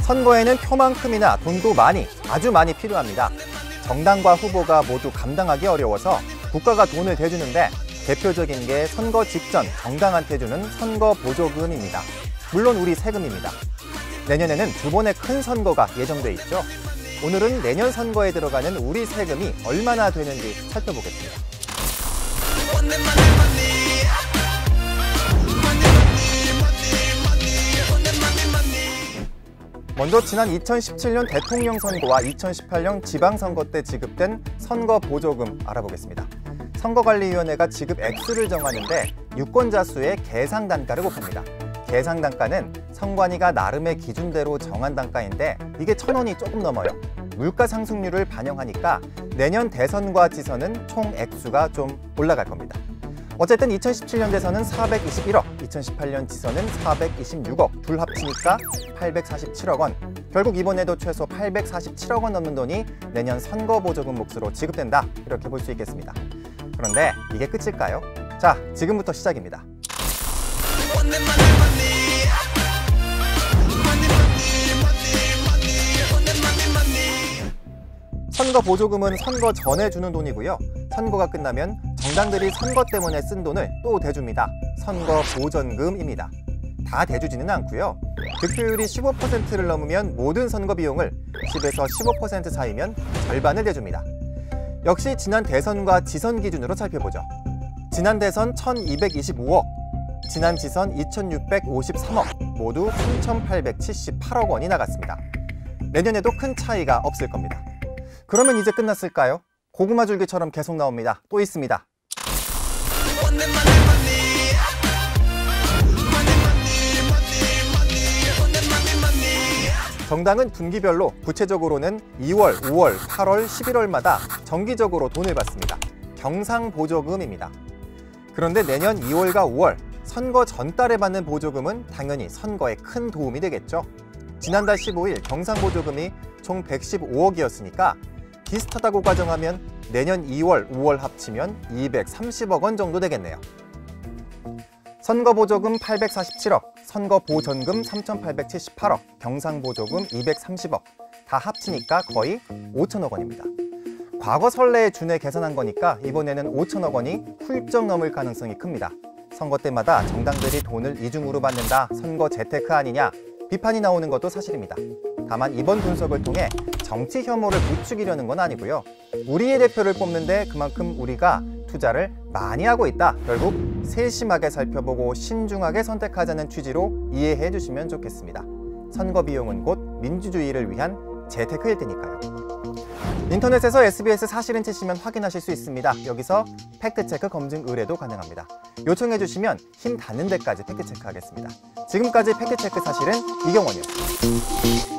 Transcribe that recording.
선거에는 표만큼이나 돈도 많이, 아주 많이 필요합니다. 정당과 후보가 모두 감당하기 어려워서 국가가 돈을 대주는데 대표적인 게 선거 직전 정당한테 주는 선거 보조금입니다. 물론 우리 세금입니다. 내년에는 두 번의 큰 선거가 예정돼 있죠. 오늘은 내년 선거에 들어가는 우리 세금이 얼마나 되는지 살펴보겠습니다. 먼저 지난 2017년 대통령 선거와 2018년 지방선거 때 지급된 선거 보조금 알아보겠습니다. 선거관리위원회가 지급 액수를 정하는데 유권자 수의 계상 단가를 곱합니다. 계상 단가는 선관위가 나름의 기준대로 정한 단가인데 이게 1,000원이 조금 넘어요. 물가 상승률을 반영하니까 내년 대선과 지선은 총 액수가 좀 올라갈 겁니다. 어쨌든 2017년 대선은 421억, 2018년 지선은 426억, 둘 합치니까 847억 원. 결국 이번에도 최소 847억 원 넘는 돈이 내년 선거보조금 몫으로 지급된다, 이렇게 볼 수 있겠습니다. 그런데 이게 끝일까요? 자, 지금부터 시작입니다. 선거 보조금은 선거 전에 주는 돈이고요. 선거가 끝나면 정당들이 선거 때문에 쓴 돈을 또 대줍니다. 선거 보전금입니다. 다 대주지는 않고요. 득표율이 15%를 넘으면 모든 선거 비용을, 10에서 15% 사이면 절반을 대줍니다. 역시 지난 대선과 지선 기준으로 살펴보죠. 지난 대선 1,225억, 지난 지선 2,653억, 모두 3,878억 원이 나갔습니다. 내년에도 큰 차이가 없을 겁니다. 그러면 이제 끝났을까요? 고구마 줄기처럼 계속 나옵니다. 또 있습니다. 정당은 분기별로 구체적으로는 2월, 5월, 8월, 11월마다 정기적으로 돈을 받습니다. 경상보조금입니다. 그런데 내년 2월과 5월, 선거 전달에 받는 보조금은 당연히 선거에 큰 도움이 되겠죠. 지난달 15일 경상보조금이 총 115억이었으니까 비슷하다고 가정하면 내년 2월, 5월 합치면 230억 원 정도 되겠네요. 선거보조금 847억, 선거보전금 3,878억, 경상보조금 230억, 다 합치니까 거의 5천억 원입니다. 과거 선례에 준해 계산한 거니까 이번에는 5천억 원이 훌쩍 넘을 가능성이 큽니다. 선거 때마다 정당들이 돈을 이중으로 받는다, 선거 재테크 아니냐, 비판이 나오는 것도 사실입니다. 다만 이번 분석을 통해 정치 혐오를 부추기려는 건 아니고요. 우리의 대표를 뽑는데 그만큼 우리가 투자를 많이 하고 있다. 결국 세심하게 살펴보고 신중하게 선택하자는 취지로 이해해 주시면 좋겠습니다. 선거 비용은 곧 민주주의를 위한 재테크일 테니까요. 인터넷에서 SBS 사실은 치시면 확인하실 수 있습니다. 여기서 팩트체크 검증 의뢰도 가능합니다. 요청해 주시면 힘 닿는 데까지 팩트체크하겠습니다. 지금까지 팩트체크 사실은 이경원이었습니다.